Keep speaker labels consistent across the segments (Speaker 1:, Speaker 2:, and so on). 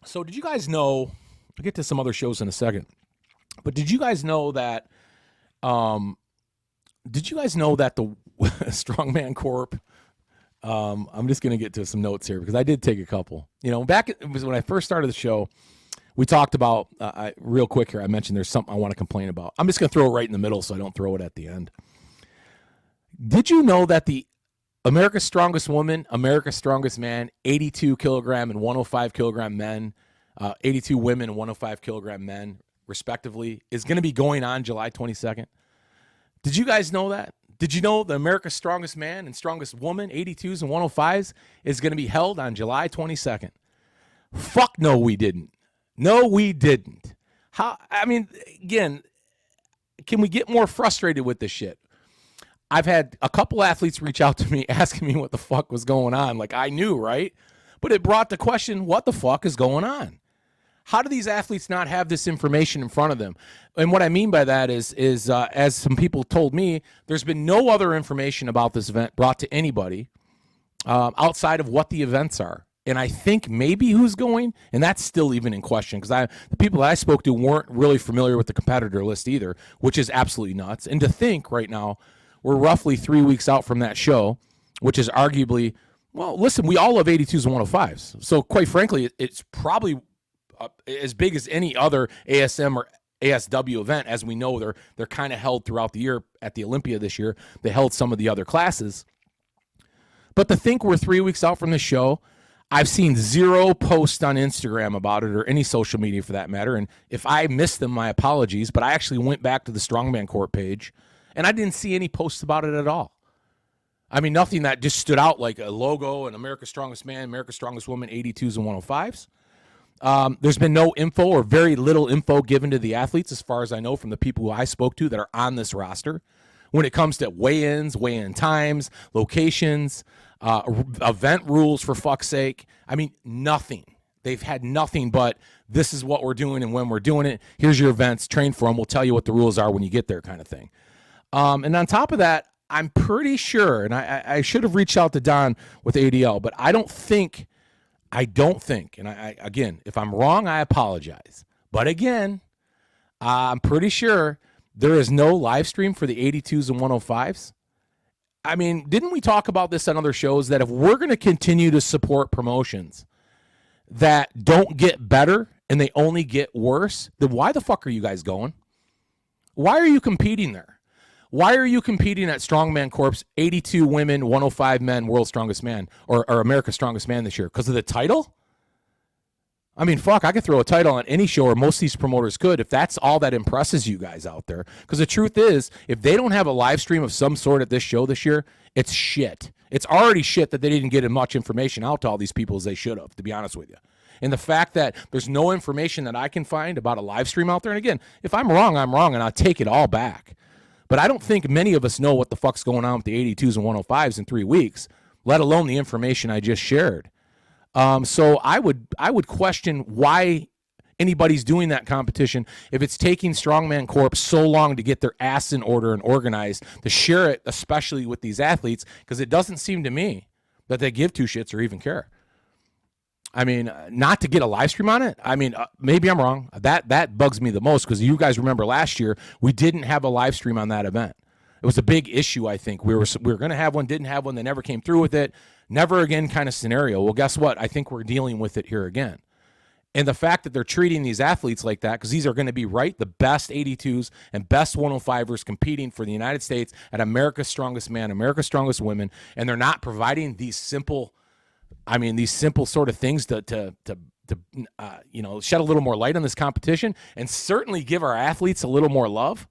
Speaker 1: So did you guys know, I'll get to some other shows in a second, but did you guys know that, the Strongman Corp, I'm just going to get to some notes here because I did take a couple. It was when I first started the show, we talked about, real quick here, I mentioned there's something I want to complain about. I'm just going to throw it right in the middle so I don't throw it at the end. Did you know that the America's Strongest Woman, America's Strongest Man, 82 kilogram and 105 kilogram men, 82 women and 105 kilogram men, respectively, is going to be going on July 22nd? Did you guys know that? Did you know the America's Strongest Man and Strongest Woman, 82s and 105s, is going to be held on July 22nd? Fuck no, we didn't. No, we didn't. Again, can we get more frustrated with this shit? I've had a couple athletes reach out to me asking me what the fuck was going on. Like, I knew, right? But it brought the question, what the fuck is going on? How do these athletes not have this information in front of them? And what I mean by that is as some people told me, there's been no other information about this event brought to anybody outside of what the events are. And I think maybe who's going, and that's still even in question because the people that I spoke to weren't really familiar with the competitor list either, which is absolutely nuts. And to think right now, we're roughly 3 weeks out from that show, which is arguably, well, listen, we all love 82s and 105s. So quite frankly, it's probably as big as any other ASM or ASW event. As we know, they're kind of held throughout the year. At the Olympia this year, they held some of the other classes. But to think we're 3 weeks out from the show, I've seen zero posts on Instagram about it or any social media for that matter. And if I missed them, my apologies. But I actually went back to the Strongman Corp page, and I didn't see any posts about it at all. I mean, nothing that just stood out like a logo and America's Strongest Man, America's Strongest Woman, 82s and 105s. There's been no info or very little info given to the athletes, as far as I know, from the people who I spoke to that are on this roster. When it comes to weigh-ins, weigh-in times, locations, event rules, for fuck's sake. I mean, nothing. They've had nothing but this is what we're doing and when we're doing it. Here's your events. Train for them. We'll tell you what the rules are when you get there, kind of thing. And on top of that, I'm pretty sure, and I should have reached out to Don with ADL, but I don't think, and again, if I'm wrong, I apologize. But again, I'm pretty sure there is no live stream for the 82s and 105s. I mean, didn't we talk about this on other shows that if we're going to continue to support promotions that don't get better and they only get worse, then why the fuck are you guys going? Why are you competing there? Why are you competing at Strongman Corp's 82 women, 105 men, World's Strongest Man, or America's Strongest Man this year? Because of the title? I mean, fuck, I could throw a title on any show, or most of these promoters could, if that's all that impresses you guys out there. Because the truth is, if they don't have a live stream of some sort at this show this year, it's shit. It's already shit that they didn't get as much information out to all these people as they should have, to be honest with you. And the fact that there's no information that I can find about a live stream out there, and again, if I'm wrong, I'm wrong, and I'll take it all back. But I don't think many of us know what the fuck's going on with the 82s and 105s in 3 weeks, let alone the information I just shared. So I would question why anybody's doing that competition if it's taking Strongman Corp so long to get their ass in order and organized to share it, especially with these athletes, because it doesn't seem to me that they give two shits or even care. I mean, not to get a live stream on it. I mean, maybe I'm wrong. That bugs me the most because you guys remember last year we didn't have a live stream on that event. It was a big issue, I think. We were going to have one, didn't have one. They never came through with it. Never again kind of scenario. Well, guess what? I think we're dealing with it here again. And the fact that they're treating these athletes like that, because these are going to be the best 82s and best 105ers competing for the United States at America's Strongest Man, America's Strongest Women, and they're not providing these simple sort of things to shed a little more light on this competition and certainly give our athletes a little more love.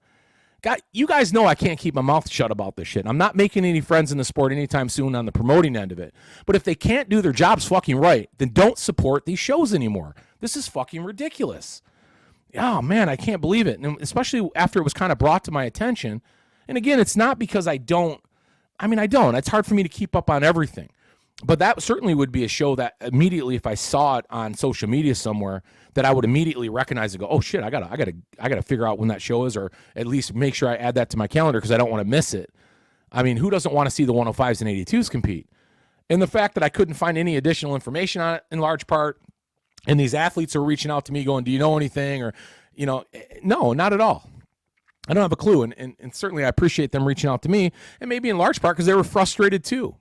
Speaker 1: God, you guys know I can't keep my mouth shut about this shit. I'm not making any friends in the sport anytime soon on the promoting end of it. But if they can't do their jobs fucking right, then don't support these shows anymore. This is fucking ridiculous. Oh, man, I can't believe it. And especially after it was kind of brought to my attention. And again, it's not because I don't. It's hard for me to keep up on everything. But that certainly would be a show that immediately, if I saw it on social media somewhere, that I would immediately recognize and go, oh shit, I gotta figure out when that show is, or at least make sure I add that to my calendar because I don't want to miss it. I mean, who doesn't want to see the 105s and 82s compete? And the fact that I couldn't find any additional information on it, in large part, And these athletes are reaching out to me going, do you know anything? Or, no, not at all. I don't have a clue. And certainly I appreciate them reaching out to me, and maybe in large part because they were frustrated too,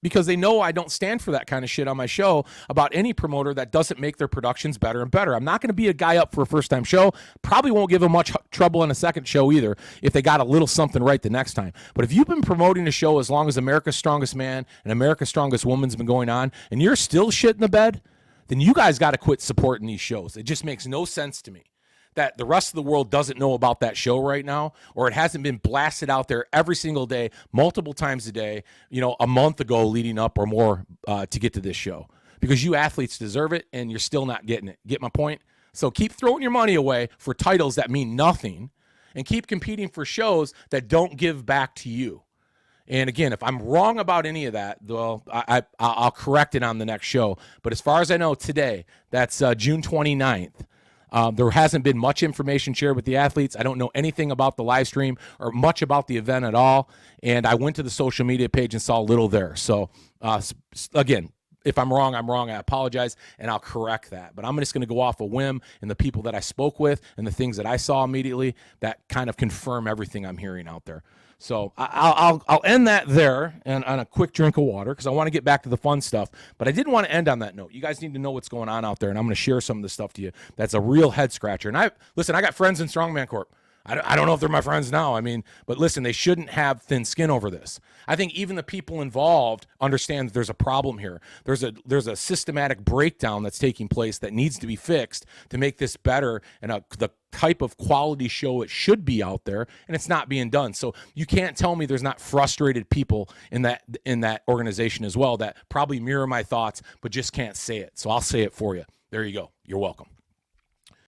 Speaker 1: because they know I don't stand for that kind of shit on my show about any promoter that doesn't make their productions better and better. I'm not going to be a guy up for a first-time show. Probably won't give them much trouble on a second show either if they got a little something right the next time. But if you've been promoting a show as long as America's Strongest Man and America's Strongest Woman's been going on, and you're still shit in the bed, then you guys got to quit supporting these shows. It just makes no sense to me that the rest of the world doesn't know about that show right now, or it hasn't been blasted out there every single day, multiple times a day, a month ago leading up or more to get to this show. Because you athletes deserve it, and you're still not getting it. Get my point? So keep throwing your money away for titles that mean nothing, and keep competing for shows that don't give back to you. And again, if I'm wrong about any of that, well, I'll correct it on the next show. But as far as I know today, that's June 29th. There hasn't been much information shared with the athletes. I don't know anything about the live stream or much about the event at all. And I went to the social media page and saw little there. So, again, if I'm wrong, I'm wrong. I apologize, and I'll correct that. But I'm just going to go off a whim and the people that I spoke with and the things that I saw immediately that kind of confirm everything I'm hearing out there. So I'll end that there and on a quick drink of water because I want to get back to the fun stuff. But I didn't want to end on that note. You guys need to know what's going on out there, and I'm going to share some of this stuff to you. That's a real head scratcher. And I got friends in Strongman Corp. I don't know if they're my friends now. But listen, they shouldn't have thin skin over this. I think even the people involved understand that there's a problem here. There's a systematic breakdown that's taking place that needs to be fixed to make this better and the type of quality show it should be out there, and it's not being done. So you can't tell me there's not frustrated people in that organization as well that probably mirror my thoughts but just can't say it. So I'll say it for you. There you go. You're welcome.